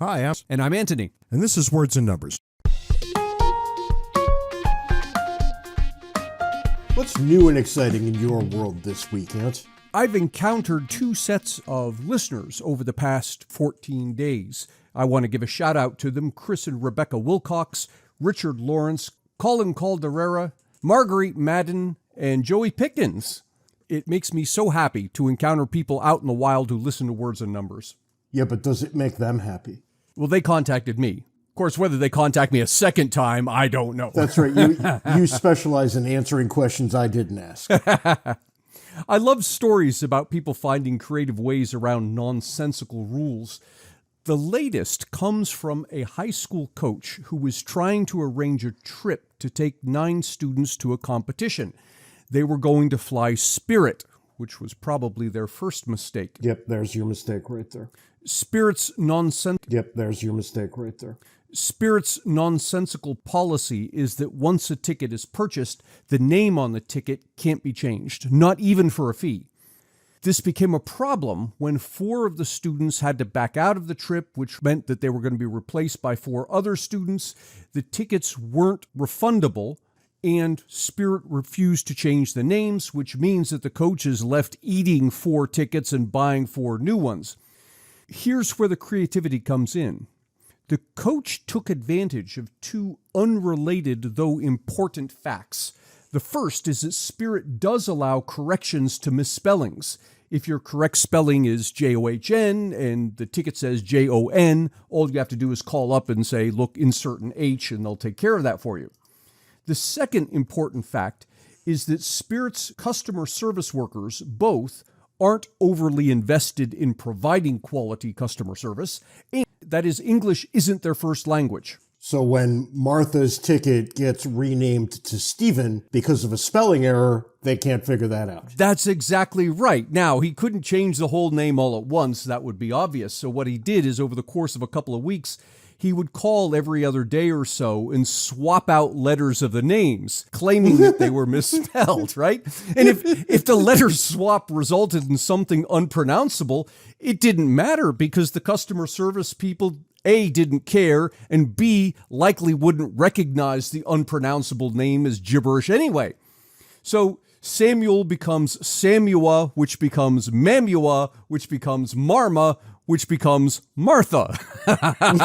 Hi, And I'm Antony. and this is Words and Numbers. What's new and exciting in your world this week, Ant? I've encountered two sets of listeners over the past 14 days. I want to give a shout out to them: Chris and Rebecca Wilcox, Richard Lawrence, Colin Calderera, Marguerite Madden, and Joey Pickens. It makes me so happy to encounter people out in the wild who listen to Words and Numbers. Yeah, but does it make them happy? Well, they contacted me. Of course, whether they contact me a second time, I don't know. That's right. You specialize in answering questions I didn't ask. I love stories about people finding creative ways around nonsensical rules. The latest comes from a high school coach who was trying to arrange a trip to take 9 students to a competition. They were going to fly Spirit, which was probably their first mistake. Yep, there's your mistake right there. Spirit's Yep, there's your mistake right there. Spirit's nonsensical policy is that once a ticket is purchased, the name on the ticket can't be changed, not even for a fee. This became a problem when 4 of the students had to back out of the trip, which meant that they were going to be replaced by 4 other students. The tickets weren't refundable, and Spirit refused to change the names, which means that the coach is left eating 4 tickets and buying 4 new ones. Here's where the creativity comes in. The coach took advantage of 2 unrelated, though important facts. The first is that Spirit does allow corrections to misspellings. If your correct spelling is John and the ticket says Jon, all you have to do is call up and say, look, insert an H, and they'll take care of that for you. The second important fact is that Spirit's customer service workers both aren't overly invested in providing quality customer service, and that is, English isn't their first language. So when Martha's ticket gets renamed to Stephen because of a spelling error, they can't figure that out. That's exactly right. Now, he couldn't change the whole name all at once. That would be obvious. So what he did is, over the course of a couple of weeks, he would call every other day or so and swap out letters of the names, claiming that they were misspelled, right? And if the letter swap resulted in something unpronounceable, it didn't matter because the customer service people, A, didn't care, and B, likely wouldn't recognize the unpronounceable name as gibberish anyway. So Samuel becomes Samua, which becomes Mamua, which becomes Marma, which becomes Martha. And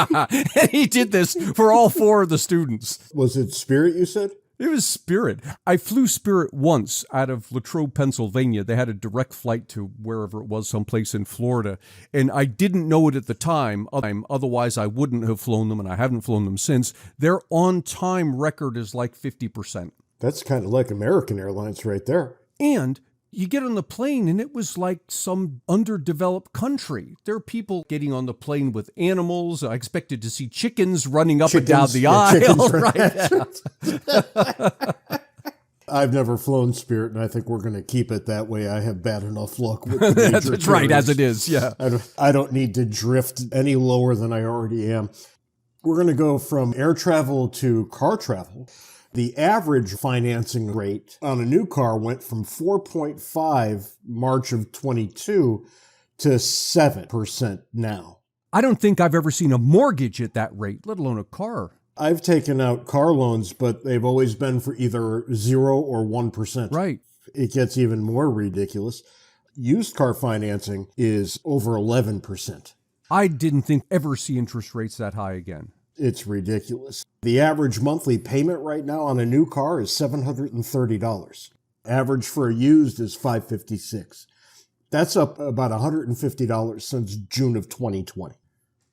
he did this for all 4 of the students. Was it Spirit, you said? It was Spirit. I flew Spirit once out of Latrobe, Pennsylvania. They had a direct flight to wherever it was, someplace in Florida. And I didn't know it at the time. Otherwise, I wouldn't have flown them, and I haven't flown them since. Their on-time record is like 50%. That's kind of like American Airlines right there. And you get on the plane, and it was like some underdeveloped country. There are people getting on the plane with animals. I expected to see chickens running up and down the aisle. Right. I've never flown Spirit, and I think we're going to keep it that way. I have bad enough luck with the major That's right, as it is, yeah. I don't need to drift any lower than I already am. We're going to go from air travel to car travel. The average financing rate on a new car went from 4.5 March of 22 to 7% now. I don't think I've ever seen a mortgage at that rate, let alone a car. I've taken out car loans, but they've always been for either 0 or 1%. Right. It gets even more ridiculous. Used car financing is over 11%. I didn't think ever see interest rates that high again. It's ridiculous. The average monthly payment right now on a new car is $730. Average for a used is $556. That's up about $150 since June of 2020.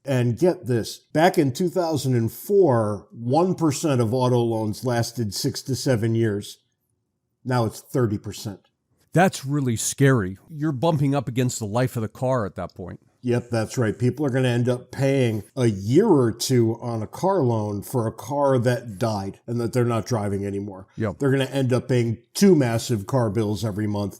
And get this, back in 2004, 1% of auto loans lasted 6 to 7 years. Now it's 30%. That's really scary. You're bumping up against the life of the car at that point. Yep, that's right. People are going to end up paying a year or 2 on a car loan for a car that died and that they're not driving anymore. Yep. They're going to end up paying 2 massive car bills every month.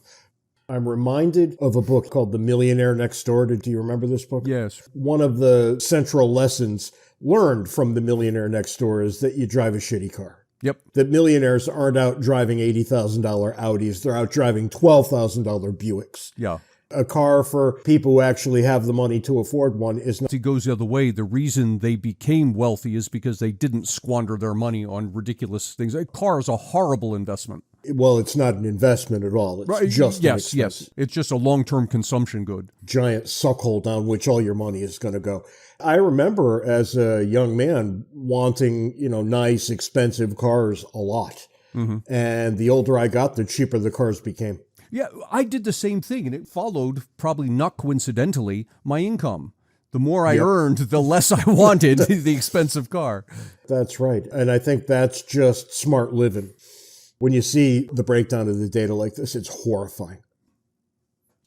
I'm reminded of a book called The Millionaire Next Door. Do you remember this book? Yes. One of the central lessons learned from The Millionaire Next Door is that you drive a shitty car. Yep. That millionaires aren't out driving $80,000 Audis. They're out driving $12,000 Buicks. Yeah. A car for people who actually have the money to afford one is not. It goes the other way. The reason they became wealthy is because they didn't squander their money on ridiculous things. A car is a horrible investment. Well, it's not an investment at all. It's Right. just Yes. It's just a long-term consumption good. Giant suckhole down which all your money is going to go. I remember as a young man wanting, nice, expensive cars a lot. Mm-hmm. And the older I got, the cheaper the cars became. Yeah, I did the same thing, and it followed, probably not coincidentally, my income. The more I earned, the less I wanted the expensive car. That's right. And I think that's just smart living. When you see the breakdown of the data like this, it's horrifying.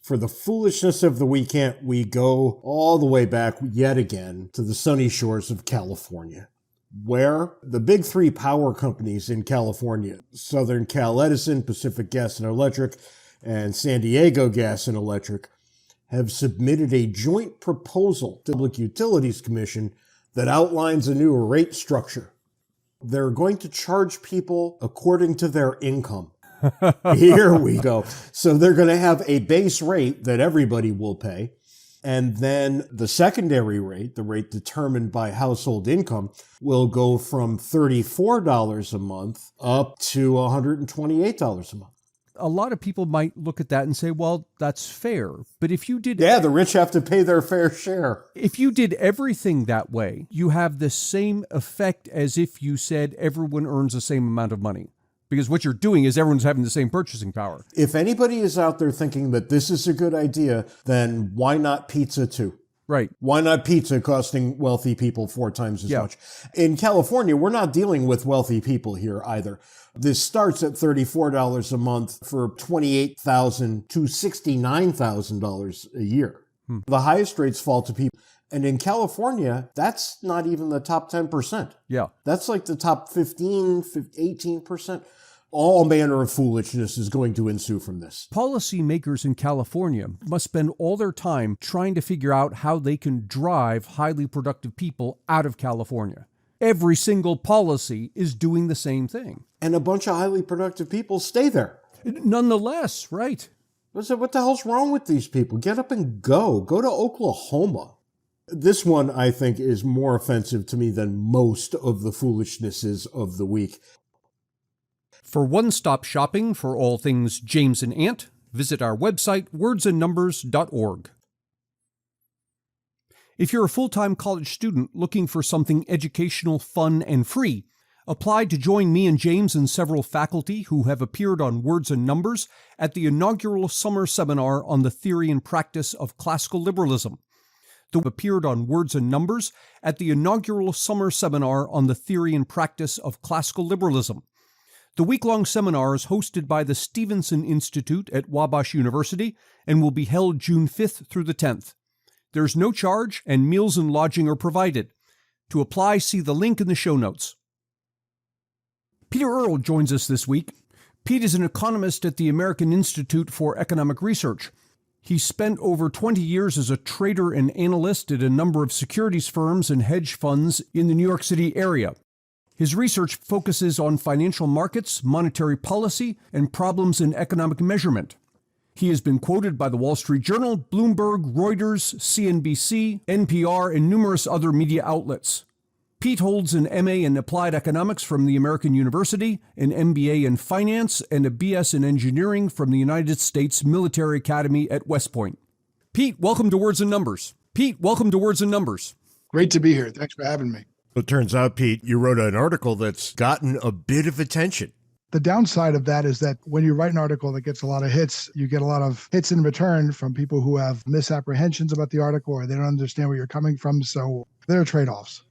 For the foolishness of the weekend, we go all the way back yet again to the sunny shores of California, where the big three power companies in California, Southern Cal Edison, Pacific Gas and Electric, and San Diego Gas and Electric, have submitted a joint proposal to the Public Utilities Commission that outlines a new rate structure. They're going to charge people according to their income. Here we go. So they're going to have a base rate that everybody will pay. And then the secondary rate, the rate determined by household income, will go from $34 a month up to $128 a month. A lot of people might look at that and say, well, that's fair. But if you did... Yeah, the rich have to pay their fair share. If you did everything that way, you have the same effect as if you said everyone earns the same amount of money. Because what you're doing is everyone's having the same purchasing power. If anybody is out there thinking that this is a good idea, then why not pizza too? Right. Why not pizza costing wealthy people 4 times as much? In California, we're not dealing with wealthy people here either. This starts at $34 a month for $28,000 to $69,000 a year. The highest rates fall to people. And in California, that's not even the top 10%. Yeah. That's like the top 15, 18%. All manner of foolishness is going to ensue from this. Policymakers in California must spend all their time trying to figure out how they can drive highly productive people out of California. Every single policy is doing the same thing. And a bunch of highly productive people stay there. Nonetheless, right. What the hell's wrong with these people? Get up and go. Go to Oklahoma. This one, I think, is more offensive to me than most of the foolishnesses of the week. For one-stop shopping for all things James and Ant, visit our website, wordsandnumbers.org. If you're a full-time college student looking for something educational, fun, and free, apply to join me and James and several faculty who have appeared on Words and Numbers at the inaugural summer seminar on the theory and practice of classical liberalism. Appeared on Words and Numbers at the inaugural summer seminar on the theory and practice of classical liberalism. The week-long seminar is hosted by the Stevenson Institute at Wabash University and will be held June 5th through the 10th. There's no charge, and meals and lodging are provided. To apply, see the link in the show notes. Pete Earle joins us this week. Pete is an economist at the American Institute for Economic Research. He spent over 20 years as a trader and analyst at a number of securities firms and hedge funds in the New York City area. His research focuses on financial markets, monetary policy, and problems in economic measurement. He has been quoted by the Wall Street Journal, Bloomberg, Reuters, CNBC, NPR, and numerous other media outlets. Pete holds an MA in Applied Economics from the American University, an MBA in Finance, and a BS in Engineering from the United States Military Academy at West Point. Pete, welcome to Words and Numbers. Pete, welcome to Words and Numbers. Great to be here. Thanks for having me. It turns out, Pete, you wrote an article that's gotten a bit of attention. The downside of that is that when you write an article that gets a lot of hits, you get a lot of hits in return from people who have misapprehensions about the article or they don't understand where you're coming from. So there are trade-offs.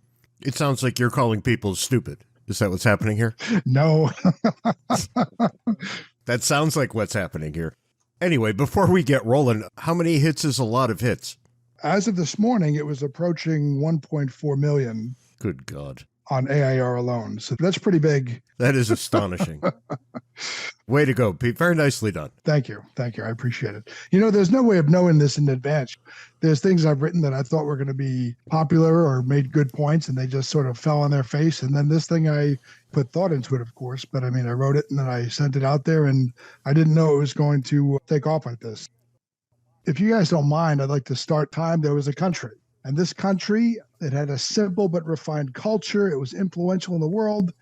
It sounds like you're calling people stupid. Is that what's happening here? No. That sounds like what's happening here. Anyway, before we get rolling, how many hits is a lot of hits? As of this morning, it was approaching 1.4 million. Good God. On AIR alone. So that's pretty big. That is astonishing. Way to go, Pete. Very nicely done. Thank you. Thank you. I appreciate it. You know, there's no way of knowing this in advance. There's things I've written that I thought were going to be popular or made good points, and they just sort of fell on their face. And then this thing, I put thought into it, of course, but I mean, I wrote it and then I sent it out there, and I didn't know it was going to take off like this. If you guys don't mind, I'd like to start time. There was a country, and this country, it had a simple but refined culture. It was influential in the world,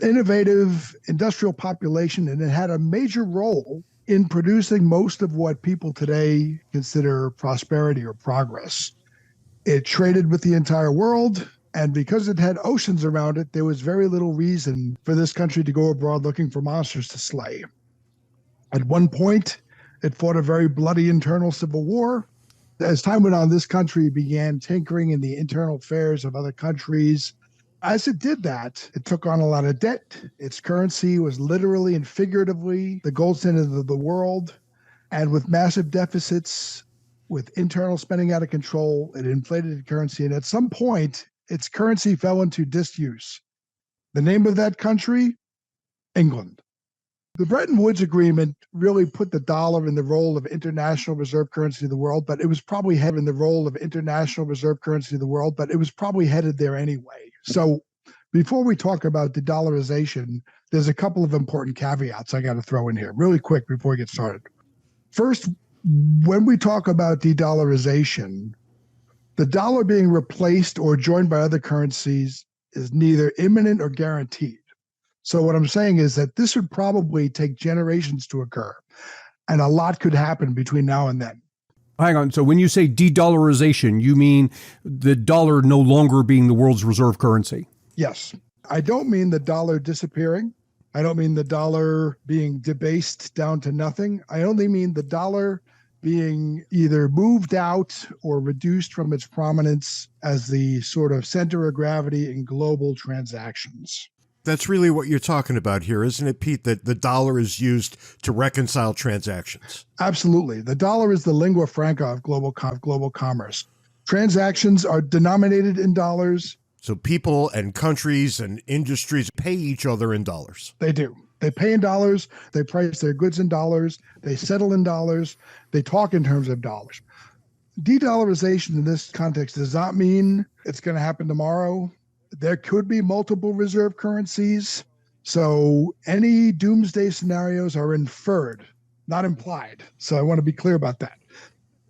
innovative industrial population, and it had a major role in producing most of what people today consider prosperity or progress. It traded with the entire world, and because it had oceans around it, there was very little reason for this country to go abroad looking for monsters to slay. At one point, it fought a very bloody internal civil war. As time went on, this country began tinkering in the internal affairs of other countries. As it did that, it took on a lot of debt. Its currency was literally and figuratively the gold standard of the world. And with massive deficits, with internal spending out of control, it inflated the currency. And at some point, its currency fell into disuse. The name of that country? England. The Bretton Woods Agreement really put the dollar in the role of international reserve currency of the world, but it was probably headed in the role of international reserve currency of the world, but it was probably headed there anyway. So before we talk about de-dollarization, there's a couple of important caveats I got to throw in here really quick before we get started. First, when we talk about de-dollarization, the dollar being replaced or joined by other currencies is neither imminent or guaranteed. So what I'm saying is that this would probably take generations to occur, and a lot could happen between now and then. Hang on. So when you say de-dollarization, you mean the dollar no longer being the world's reserve currency? Yes. I don't mean the dollar disappearing. I don't mean the dollar being debased down to nothing. I only mean the dollar being either moved out or reduced from its prominence as the sort of center of gravity in global transactions. That's really what you're talking about here, isn't it, Pete? That the dollar is used to reconcile transactions. Absolutely. The dollar is the lingua franca of global commerce. Transactions are denominated in dollars. So people and countries and industries pay each other in dollars. They do. They pay in dollars. They price their goods in dollars. They settle in dollars. They talk in terms of dollars. De-dollarization in this context does not mean it's going to happen tomorrow. There could be multiple reserve currencies. So any doomsday scenarios are inferred, not implied. So I want to be clear about that.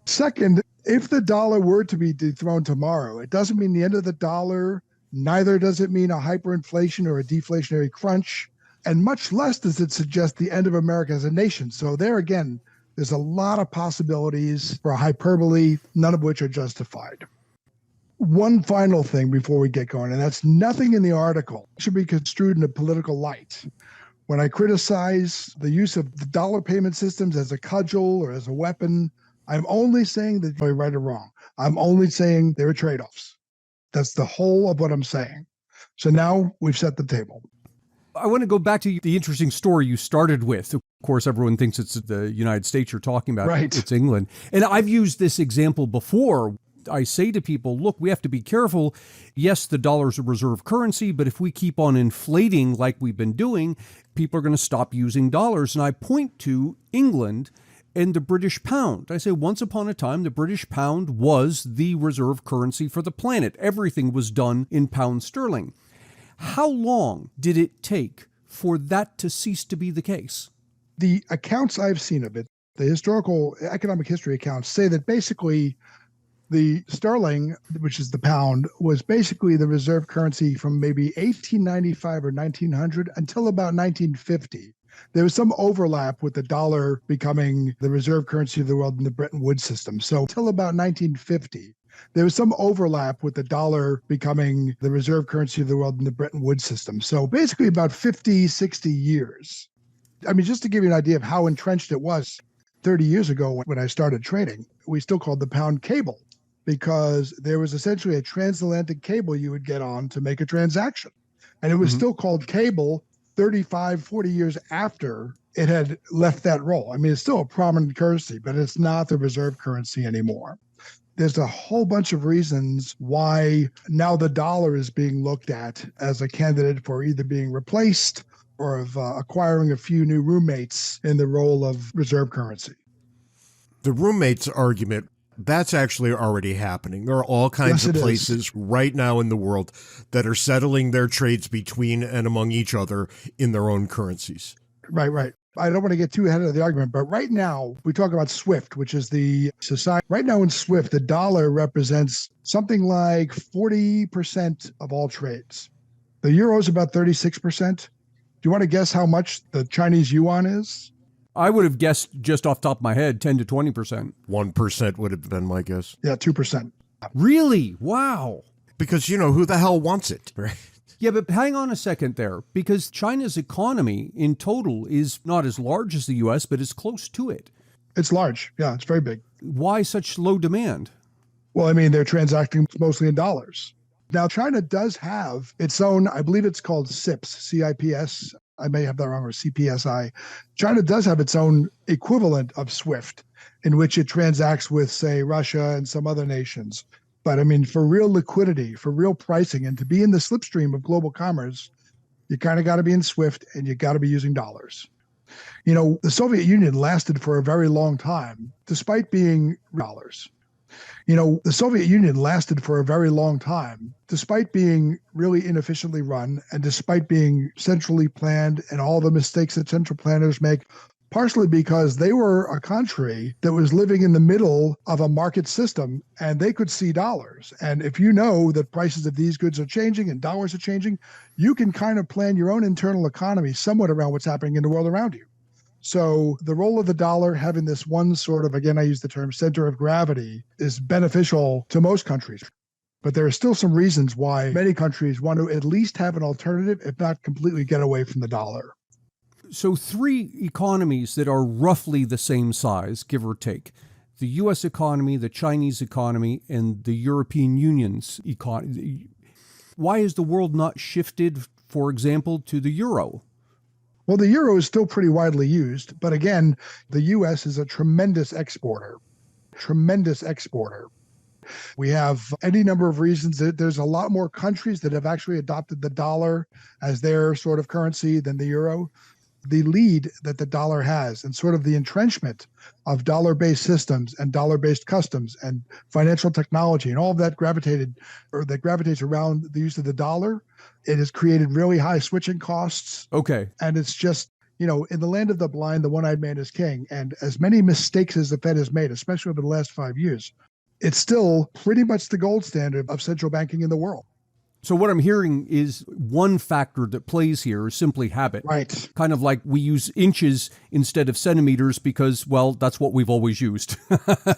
Second, if the dollar were to be dethroned tomorrow, it doesn't mean the end of the dollar. Neither does it mean a hyperinflation or a deflationary crunch. And much less does it suggest the end of America as a nation. So there again, there's a lot of possibilities for a hyperbole, none of which are justified. One final thing before we get going, and that's nothing in the article should be construed in a political light. When I criticize the use of the dollar payment systems as a cudgel or as a weapon, I'm only saying that they're right or wrong. I'm only saying there are trade-offs. That's the whole of what I'm saying. So now we've set the table. I want to go back to the interesting story you started with. Of course, everyone thinks it's the United States you're talking about. Right. It's England. And I've used this example before. I say to people, look, we have to be careful. Yes, the dollar's a reserve currency, but if we keep on inflating like we've been doing, people are going to stop using dollars. And I point to England and the British pound. I say once upon a time, the British pound was the reserve currency for the planet. Everything was done in pound sterling. How long did it take for that to cease to be the case? The accounts I've seen of it, the historical economic history accounts, say that basically the sterling, which is the pound, was basically the reserve currency from maybe 1895 or 1900 until about 1950. There was some overlap with the dollar becoming the reserve currency of the world in the Bretton Woods system. So until about 1950, there was some overlap with the dollar becoming the reserve currency of the world in the Bretton Woods system. So basically about 50, 60 years. I mean, just to give you an idea of how entrenched it was 30 years ago when I started trading, we still called the pound cable, because there was essentially a transatlantic cable you would get on to make a transaction. And it was still called cable 35, 40 years after it had left that role. I mean, it's still a prominent currency, but it's not the reserve currency anymore. There's a whole bunch of reasons why now the dollar is being looked at as a candidate for either being replaced or of acquiring a few new roommates in the role of reserve currency. The roommates argument, that's actually already happening. There are all kinds of places right now in the world that are settling their trades between and among each other in their own currencies. Right. I don't want to get too ahead of the argument, but right now we talk about SWIFT, which is the society. Right now in SWIFT, the dollar represents something like 40% of all trades. The euro is about 36%. Do you want to guess how much the Chinese yuan is? I would have guessed just off the top of my head, 10 to 20%. 1% would have been my guess. Yeah, 2%. Really? Wow. Because, who the hell wants it, right? Yeah, but hang on a second there, because China's economy in total is not as large as the U.S., but is close to it. It's large. Yeah, it's very big. Why such low demand? Well, I mean, they're transacting mostly in dollars. Now, China does have its own, I believe it's called CIPS, C-I-P-S. I may have that wrong, or CPSI. China does have its own equivalent of SWIFT, in which it transacts with, say, Russia and some other nations. But I mean, for real liquidity, for real pricing, and to be in the slipstream of global commerce, you kind of got to be in SWIFT and you got to be using dollars. The Soviet Union lasted for a very long time, despite being dollars. The Soviet Union lasted for a very long time, despite being really inefficiently run and despite being centrally planned and all the mistakes that central planners make, partially because they were a country that was living in the middle of a market system and they could see dollars. And if you know that prices of these goods are changing and dollars are changing, you can kind of plan your own internal economy somewhat around what's happening in the world around you. So the role of the dollar, having this one sort of, again, I use the term center of gravity, is beneficial to most countries. But there are still some reasons why many countries want to at least have an alternative, if not completely get away from the dollar. So 3 economies that are roughly the same size, give or take. The U.S. economy, the Chinese economy, and the European Union's economy. Why has the world not shifted, for example, to the euro? Well, the euro is still pretty widely used. But again, the U.S. is a tremendous exporter. We have any number of reasons. There's a lot more countries that have actually adopted the dollar as their sort of currency than the euro. The lead that the dollar has and sort of the entrenchment of dollar-based systems and dollar-based customs and financial technology and all of that gravitates around the use of the dollar. It has created really high switching costs. Okay. And it's just, in the land of the blind, the one-eyed man is king. And as many mistakes as the Fed has made, especially over the last 5 years, it's still pretty much the gold standard of central banking in the world. So what I'm hearing is one factor that plays here is simply habit. Right. Kind of like we use inches instead of centimeters because, well, that's what we've always used.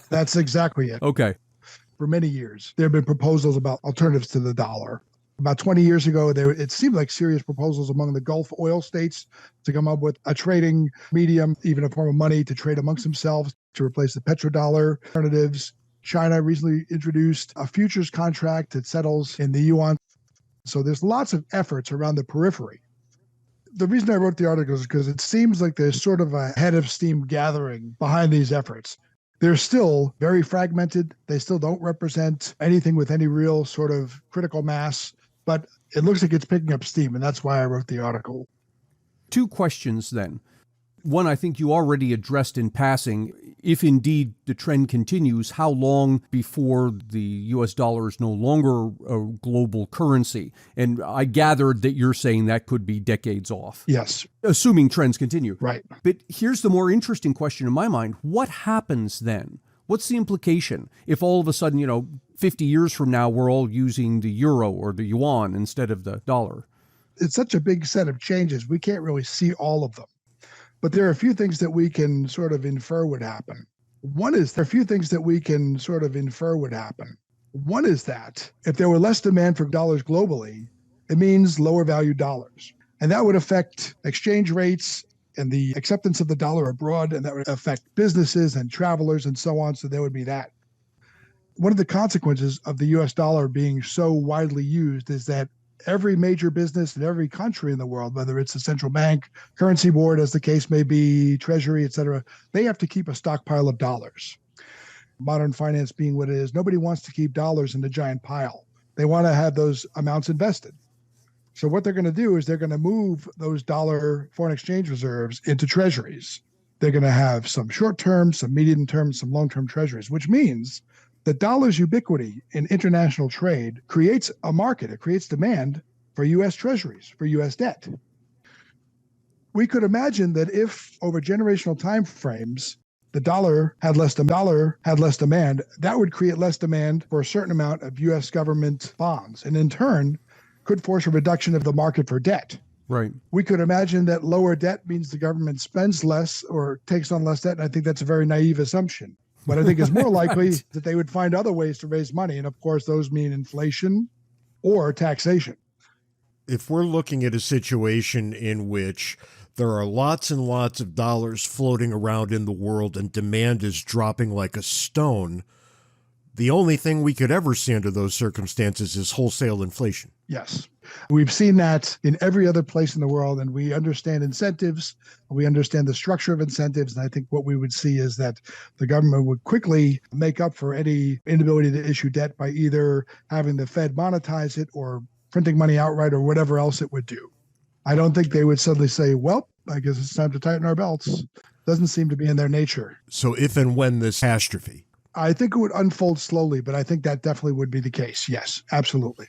That's exactly it. Okay. For many years, there have been proposals about alternatives to the dollar. About 20 years ago, it seemed like serious proposals among the Gulf oil states to come up with a trading medium, even a form of money to trade amongst themselves to replace the petrodollar alternatives. China recently introduced a futures contract that settles in the yuan. So there's lots of efforts around the periphery. The reason I wrote the article is because it seems like there's sort of a head of steam gathering behind these efforts. They're still very fragmented. They still don't represent anything with any real sort of critical mass, but it looks like it's picking up steam, and that's why I wrote the article. 2 questions then. One, I think you already addressed in passing. If indeed the trend continues, how long before the U.S. dollar is no longer a global currency? And I gathered that you're saying that could be decades off. Yes. Assuming trends continue. Right. But here's the more interesting question in my mind. What happens then? What's the implication if all of a sudden, 50 years from now, we're all using the euro or the yuan instead of the dollar? It's such a big set of changes. We can't really see all of them. But there are a few things that we can sort of infer would happen. One is that if there were less demand for dollars globally, it means lower value dollars. And that would affect exchange rates and the acceptance of the dollar abroad, and that would affect businesses and travelers and so on. So there would be that. One of the consequences of the US dollar being so widely used is that every major business in every country in the world, whether it's a central bank, currency board, as the case may be, treasury, et cetera, they have to keep a stockpile of dollars. Modern finance being what it is, nobody wants to keep dollars in a giant pile. They want to have those amounts invested. So what they're going to do is they're going to move those dollar foreign exchange reserves into treasuries. They're going to have some short-term, some medium-term, some long-term treasuries, which means the dollar's ubiquity in international trade creates a market. It creates demand for U.S. treasuries, for U.S. debt. We could imagine that if over generational time frames, the dollar had less demand, that would create less demand for a certain amount of U.S. government bonds, and in turn could force a reduction of the market for debt. Right. We could imagine that lower debt means the government spends less or takes on less debt, and I think that's a very naive assumption. But I think it's more likely Right. that they would find other ways to raise money, and of course those mean inflation or taxation. If we're looking at a situation in which there are lots and lots of dollars floating around in the world and demand is dropping like a stone, the only thing we could ever see under those circumstances is wholesale inflation. Yes. We've seen that in every other place in the world, and we understand incentives. We understand the structure of incentives. And I think what we would see is that the government would quickly make up for any inability to issue debt by either having the Fed monetize it or printing money outright or whatever else it would do. I don't think they would suddenly say, well, I guess it's time to tighten our belts. Doesn't seem to be in their nature. So if and when this catastrophe, I think it would unfold slowly, but I think that definitely would be the case. Yes, absolutely.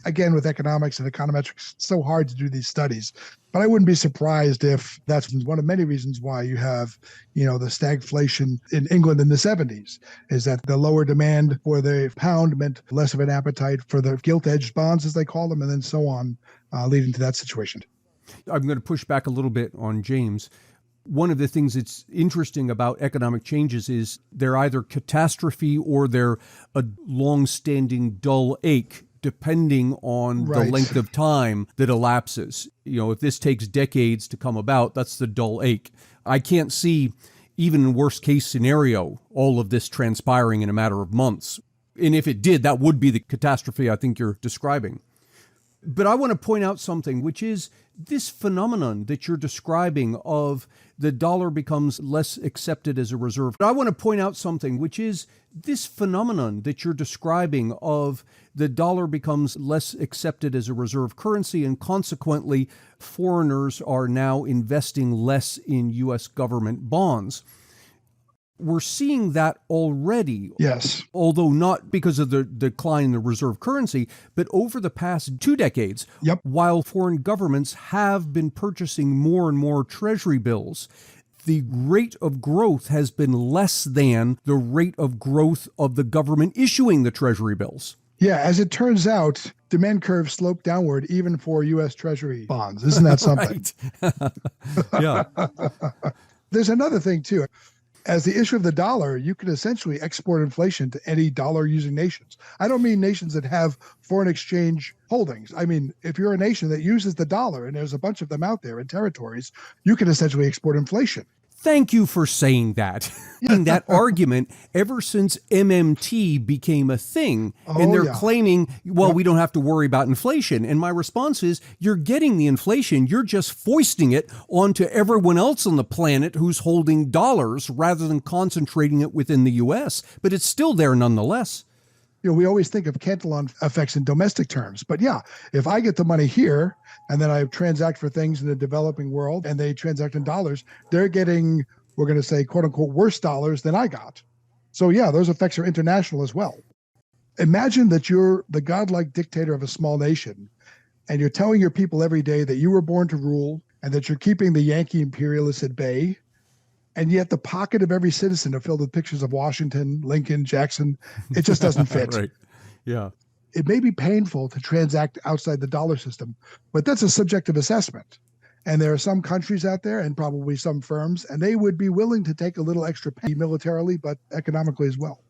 Again, with economics and econometrics, it's so hard to do these studies, but I wouldn't be surprised if that's one of many reasons why you have, the stagflation in England in the 70s, is that the lower demand for the pound meant less of an appetite for the gilt-edged bonds, as they call them, and then so on, leading to that situation. I'm going to push back a little bit on James. One of the things that's interesting about economic changes is they're either catastrophe or they're a long-standing dull ache, depending on the length of time that elapses. If this takes decades to come about, that's the dull ache. I can't see, even in worst case scenario, all of this transpiring in a matter of months. And if it did, that would be the catastrophe I think you're describing. But I want to point out something, which is this phenomenon that you're describing of the dollar becomes less accepted as a reserve. I want to point out something, which is this phenomenon that you're describing of the dollar becomes less accepted as a reserve currency, and consequently, foreigners are now investing less in U.S. government bonds. We're seeing that already. Yes. Although not because of the decline in the reserve currency, but over the past 2 decades, while foreign governments have been purchasing more and more treasury bills, the rate of growth has been less than the rate of growth of the government issuing the treasury bills. Yeah, as it turns out, demand curves slope downward even for U.S. Treasury bonds. Isn't that something? Yeah. There's another thing, too. As the issue of the dollar, you can essentially export inflation to any dollar-using nations. I don't mean nations that have foreign exchange holdings. I mean, if you're a nation that uses the dollar, and there's a bunch of them out there in territories, you can essentially export inflation. Thank you for saying that. That argument ever since MMT became a thing. And they're claiming, we don't have to worry about inflation. And my response is, you're getting the inflation. You're just foisting it onto everyone else on the planet who's holding dollars rather than concentrating it within the U.S. But it's still there nonetheless. We always think of Cantillon effects in domestic terms. But if I get the money here and then I transact for things in the developing world and they transact in dollars, they're getting, we're going to say, quote unquote, worse dollars than I got. So those effects are international as well. Imagine that you're the godlike dictator of a small nation and you're telling your people every day that you were born to rule and that you're keeping the Yankee imperialists at bay. And yet the pocket of every citizen are filled with pictures of Washington, Lincoln, Jackson. It just doesn't fit. Right. Yeah. It may be painful to transact outside the dollar system, but that's a subjective assessment. And there are some countries out there and probably some firms, and they would be willing to take a little extra pay militarily, but economically as well.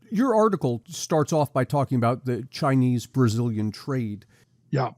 Your article starts off by talking about the Chinese-Brazilian trade. Yeah.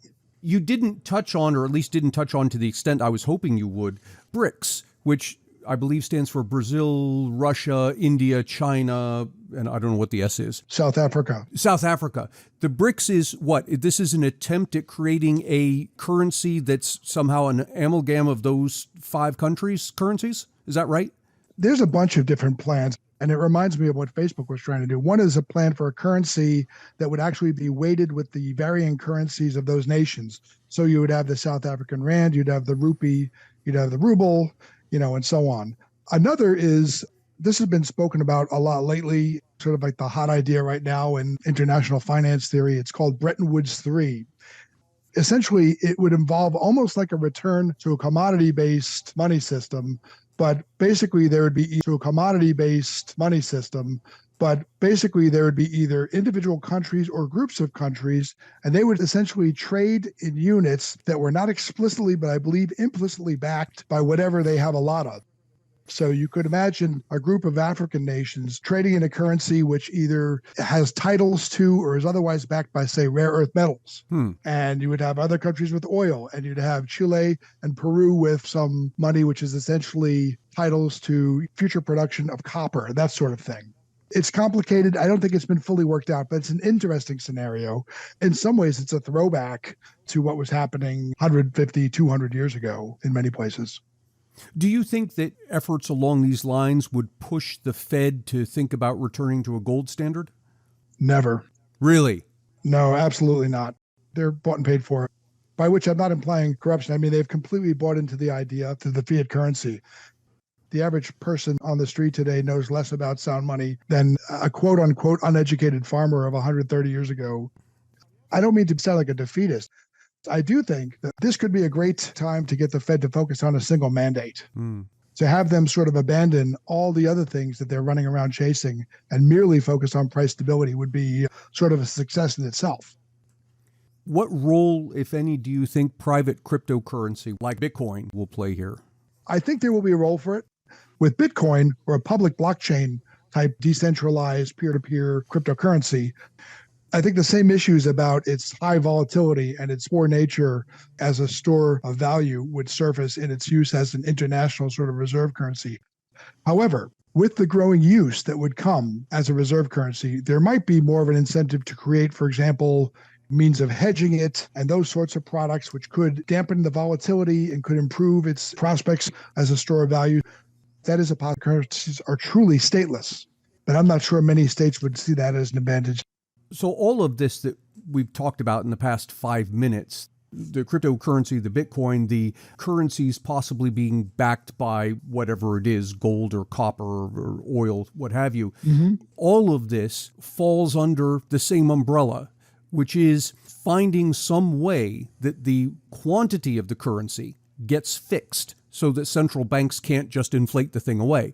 You didn't touch on, or at least didn't touch on to the extent I was hoping you would, BRICS, which I believe stands for Brazil, Russia, India, China, and I don't know what the S is. South Africa. South Africa. The BRICS is what? This is an attempt at creating a currency that's somehow an amalgam of those 5 countries' currencies? Is that right? There's a bunch of different plans, and it reminds me of what Facebook was trying to do. One is a plan for a currency that would actually be weighted with the varying currencies of those nations. So you would have the South African rand, you'd have the rupee, you'd have the ruble, and so on. Another is, this has been spoken about a lot lately, sort of like the hot idea right now in international finance theory. It's called Bretton Woods 3. Essentially, it would involve almost like a return to a commodity-based money system, but basically there would be to a commodity-based money system, but basically there would be either individual countries or groups of countries, and they would essentially trade in units that were not explicitly, but I believe implicitly backed by whatever they have a lot of. So you could imagine a group of African nations trading in a currency which either has titles to or is otherwise backed by, say, rare earth metals. And you would have other countries with oil, and you'd have Chile and Peru with some money which is essentially titles to future production of copper, that sort of thing. It's complicated. I don't think it's been fully worked out, but it's an interesting scenario. In some ways, it's a throwback to what was happening 150, 200 years ago in many places. Do you think that efforts along these lines would push the Fed to think about returning to a gold standard? Never. Really? No, absolutely not. They're bought and paid for. By which I'm not implying corruption. I mean, they've completely bought into the idea through the fiat currency. The average person on the street today knows less about sound money than a quote-unquote uneducated farmer of 130 years ago. I don't mean to sound like a defeatist. I do think that this could be a great time to get the Fed to focus on a single mandate, to have them sort of abandon all the other things that they're running around chasing and merely focus on price stability would be sort of a success in itself. What role, if any, do you think private cryptocurrency like Bitcoin will play here? I think there will be a role for it. With Bitcoin, or a public blockchain type decentralized peer-to-peer cryptocurrency, I think the same issues about its high volatility and its poor nature as a store of value would surface in its use as an international sort of reserve currency. However, with the growing use that would come as a reserve currency, there might be more of an incentive to create, for example, means of hedging it and those sorts of products which could dampen the volatility and could improve its prospects as a store of value. That is, upon currencies are truly stateless, but I'm not sure many states would see that as an advantage. So all of this that we've talked about in the past 5 minutes, the cryptocurrency, the Bitcoin, the currencies possibly being backed by whatever it is, gold or copper or oil, what have you, all of this falls under the same umbrella, which is finding some way that the quantity of the currency gets fixed so that central banks can't just inflate the thing away.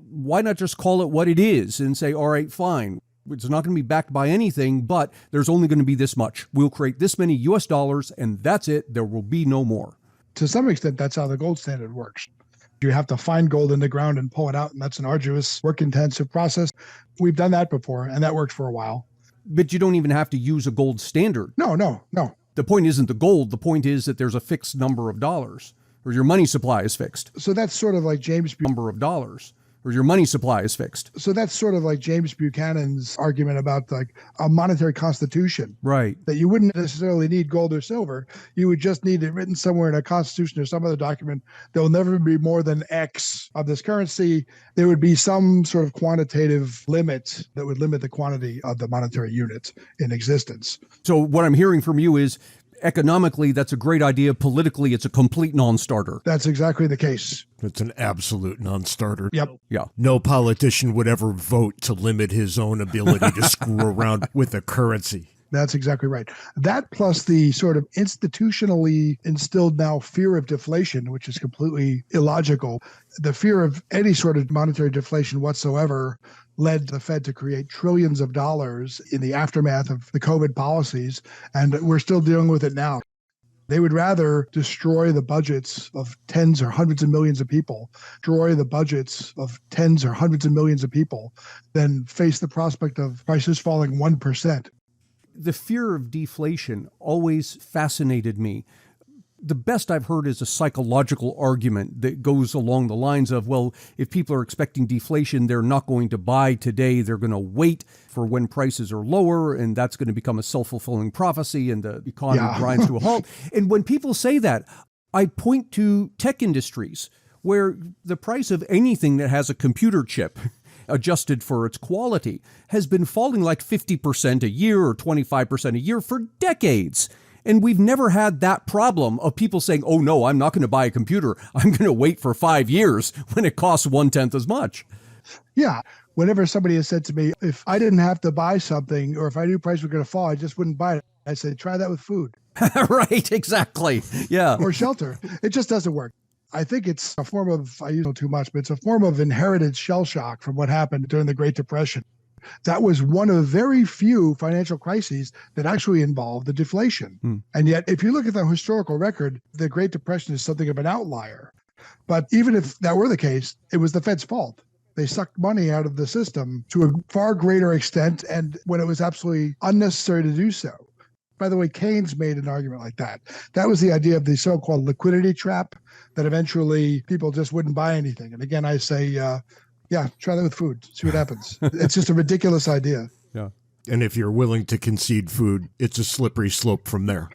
Why not just call it what it is and say, all right, fine. It's not going to be backed by anything, but there's only going to be this much. We'll create this many US dollars, and that's it. There will be no more. To some extent, that's how the gold standard works. You have to find gold in the ground and pull it out, and that's an arduous, work-intensive process. We've done that before, and that worked for a while. But you don't even have to use a gold standard. No. The point isn't the gold. The point is that there's a fixed number of dollars, or your money supply is fixed. So that's sort of like number of dollars. Or your money supply is fixed. So that's sort of like James Buchanan's argument about like a monetary constitution. Right. That you wouldn't necessarily need gold or silver. You would just need it written somewhere in a constitution or some other document. There will never be more than X of this currency. There would be some sort of quantitative limit that would limit the quantity of the monetary unit in existence. So what I'm hearing from you is economically, that's a great idea. Politically, it's a complete non-starter. That's exactly the case. It's an absolute non-starter. Yep. Yeah. No politician would ever vote to limit his own ability to screw around with a currency. That's exactly right. That plus the sort of institutionally instilled now fear of deflation, which is completely illogical. The fear of any sort of monetary deflation whatsoever led the Fed to create trillions of dollars in the aftermath of the COVID policies, and we're still dealing with it now. They would rather destroy the budgets of tens or hundreds of millions of people, destroy the budgets of tens or hundreds of millions of people, than face the prospect of prices falling 1%. The fear of deflation always fascinated me. The best I've heard is a psychological argument that goes along the lines of, well, if people are expecting deflation, they're not going to buy today. They're going to wait for when prices are lower, and that's going to become a self-fulfilling prophecy, and the economy grinds to a halt. And when people say that, I point to tech industries where the price of anything that has a computer chip adjusted for its quality has been falling like 50% a year or 25% a year for decades. And we've never had that problem of people saying, oh, no, I'm not going to buy a computer. I'm going to wait for 5 years when it costs 1/10 as much. Yeah. Whenever somebody has said to me, if I didn't have to buy something or if I knew price was going to fall, I just wouldn't buy it. I say, try that with food. Right, exactly. Yeah. Or shelter. It just doesn't work. I think it's a form of, I use it too much, but it's a form of inherited shell shock from what happened during the Great Depression. That was one of very few financial crises that actually involved the deflation. And yet, if you look at the historical record, the Great Depression is something of an outlier. But even if that were the case, it was the Fed's fault. They sucked money out of the system to a far greater extent and when it was absolutely unnecessary to do so. By the way, Keynes made an argument like that. That was the idea of the so-called liquidity trap, that eventually people just wouldn't buy anything. And again, I say, yeah, try that with food. See what happens. It's just a ridiculous idea. Yeah. And if you're willing to concede food, it's a slippery slope from there.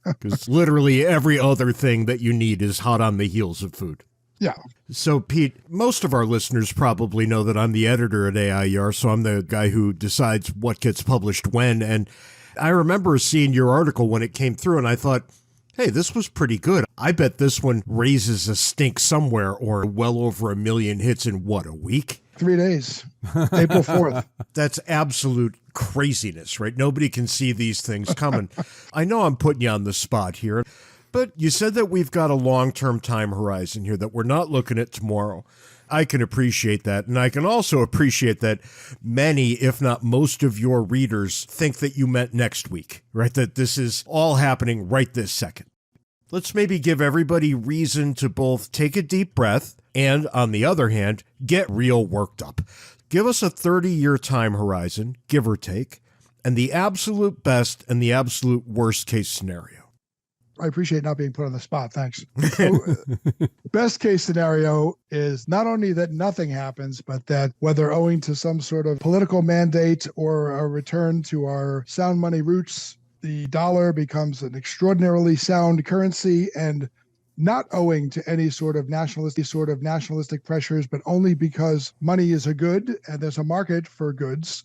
Because literally every other thing that you need is hot on the heels of food. Yeah. So, Pete, most of our listeners probably know that I'm the editor at AIER, so I'm the guy who decides what gets published when. And I remember seeing your article when it came through, and I thought, hey, this was pretty good. I bet this one raises a stink somewhere, or well over 1 million hits in, what, a week? 3 days, April 4th. That's absolute craziness, right? Nobody can see these things coming. I know I'm putting you on the spot here, but you said that we've got a long-term time horizon here, that we're not looking at tomorrow. I can appreciate that. And I can also appreciate that many, if not most of your readers think that you meant next week, right? That this is all happening right this second. Let's maybe give everybody reason to both take a deep breath and, on the other hand, get real worked up. Give us a 30-year time horizon, give or take, and the absolute best and the absolute worst case scenario. I appreciate not being put on the spot. Thanks. So, best case scenario is not only that nothing happens, but that whether owing to some sort of political mandate or a return to our sound money roots, the dollar becomes an extraordinarily sound currency, and not owing to any sort of nationalistic pressures, but only because money is a good and there's a market for goods.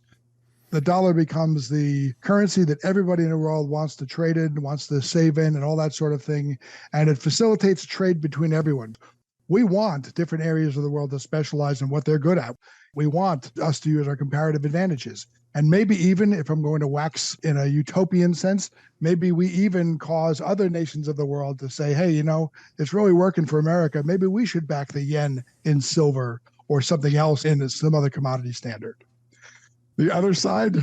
The dollar becomes the currency that everybody in the world wants to trade in, wants to save in, and all that sort of thing. And it facilitates trade between everyone. We want different areas of the world to specialize in what they're good at. We want us to use our comparative advantages. And maybe even, if I'm going to wax in a utopian sense, maybe we even cause other nations of the world to say, hey, you know, it's really working for America. Maybe we should back the yen in silver or something else in some other commodity standard. The other side,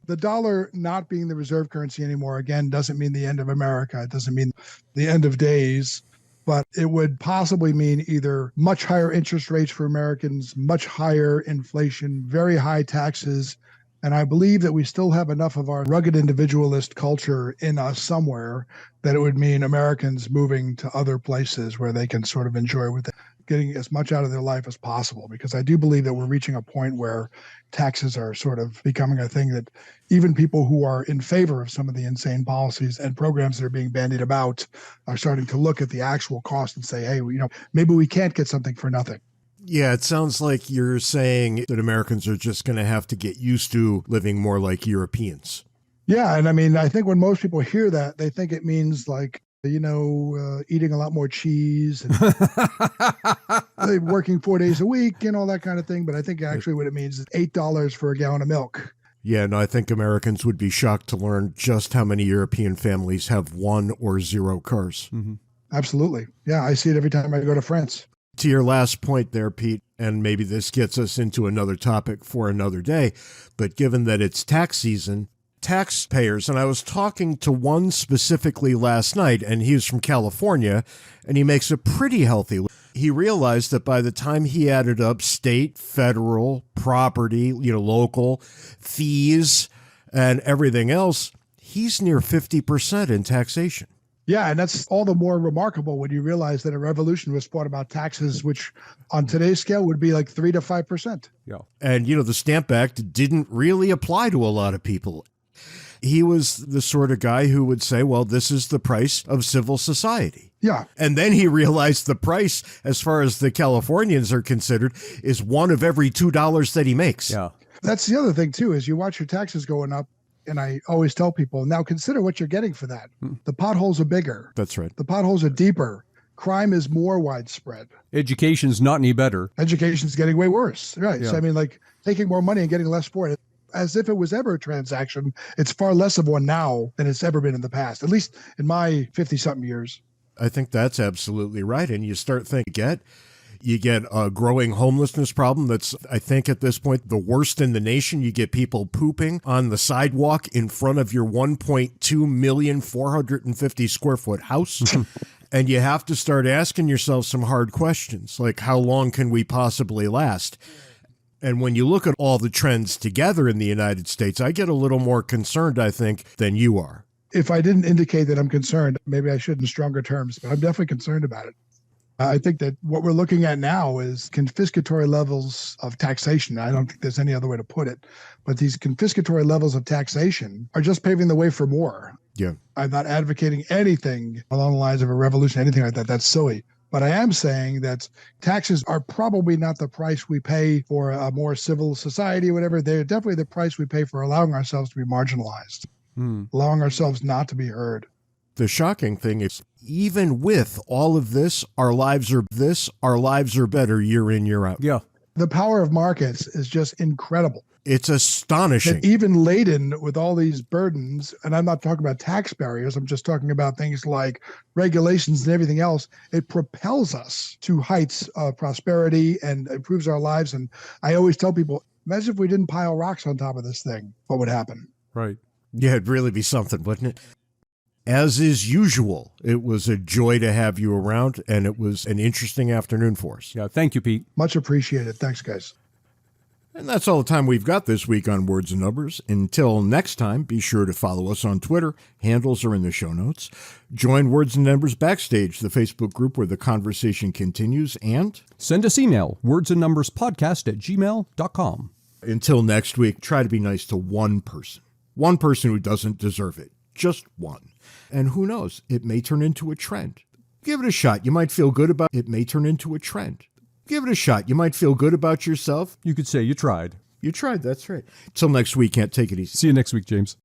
the dollar not being the reserve currency anymore, again, doesn't mean the end of America. It doesn't mean the end of days, but it would possibly mean either much higher interest rates for Americans, much higher inflation, very high taxes. And I believe that we still have enough of our rugged individualist culture in us somewhere that it would mean Americans moving to other places where they can sort of enjoy with it, getting as much out of their life as possible. Because I do believe that we're reaching a point where taxes are sort of becoming a thing that even people who are in favor of some of the insane policies and programs that are being bandied about are starting to look at the actual cost and say, hey, you know, maybe we can't get something for nothing. Yeah, it sounds like you're saying that Americans are just going to have to get used to living more like Europeans. Yeah. And I mean, I think when most people hear that, they think it means like, you know, eating a lot more cheese and working 4 days a week and all that kind of thing. But I think actually what it means is $8 for a gallon of milk. Yeah, no, I think Americans would be shocked to learn just how many European families have 1 or 0 cars. Mm-hmm. Absolutely. Yeah, I see it every time I go to France. To your last point there, Pete, and maybe this gets us into another topic for another day, but given that it's tax season, taxpayers, and I was talking to one specifically last night, and he was from California, and he makes a pretty healthy. He realized that by the time he added up state, federal, property, local, fees, and everything else, he's near 50% in taxation. Yeah, and that's all the more remarkable when you realize that a revolution was fought about taxes, which on today's scale would be like 3 to 5%. Yeah. And, the Stamp Act didn't really apply to a lot of people. He was the sort of guy who would say, well, this is the price of civil society. Yeah. And then he realized the price, as far as the Californians are considered, is one of every $2 that he makes. Yeah. That's the other thing, too, is you watch your taxes going up. And I always tell people, now consider what you're getting for that. The potholes are bigger. That's right. The potholes are deeper. Crime is more widespread. Education's not any better. Education's getting way worse. Right. Yeah. So, I mean, like taking more money and getting less for it. as if it was ever a transaction. It's far less of one now than it's ever been in the past, at least in my 50-something years. I think that's absolutely right. And you start thinking, you get a growing homelessness problem that's, I think at this point, the worst in the nation. You get people pooping on the sidewalk in front of your 1.2 million, 450 square foot house. And you have to start asking yourself some hard questions, like how long can we possibly last? And when you look at all the trends together in the United States, I get a little more concerned, I think, than you are. If I didn't indicate that I'm concerned, maybe I should in stronger terms, but I'm definitely concerned about it. I think that what we're looking at now is confiscatory levels of taxation. I don't think there's any other way to put it, but these confiscatory levels of taxation are just paving the way for more. Yeah. I'm not advocating anything along the lines of a revolution, anything like that. That's silly. But I am saying that taxes are probably not the price we pay for a more civil society or whatever. They're definitely the price we pay for allowing ourselves to be marginalized, allowing ourselves not to be heard. The shocking thing is, even with all of this, our lives are better year in, year out. Yeah. The power of markets is just incredible. It's astonishing. And even laden with all these burdens, and I'm not talking about tax barriers, I'm just talking about things like regulations and everything else, it propels us to heights of prosperity and improves our lives. And I always tell people, imagine if we didn't pile rocks on top of this thing, what would happen? Right. Yeah, it'd really be something, wouldn't it? As is usual, it was a joy to have you around, and it was an interesting afternoon for us. Yeah. Thank you, Pete. Much appreciated. Thanks, guys. And that's all the time we've got this week on Words and Numbers. Until next time, be sure to follow us on Twitter. Handles are in the show notes. Join Words and Numbers Backstage, the Facebook group where the conversation continues, and send us email, wordsandnumberspodcast@gmail.com. Until next week, try to be nice to one person who doesn't deserve it. Just one. And who knows, it may turn into a trend. Give it a shot. You might feel good about it. It may turn into a trend. Give it a shot. You might feel good about yourself. You could say you tried. You tried, that's right. Till next week, can't take it easy. See you next week, James.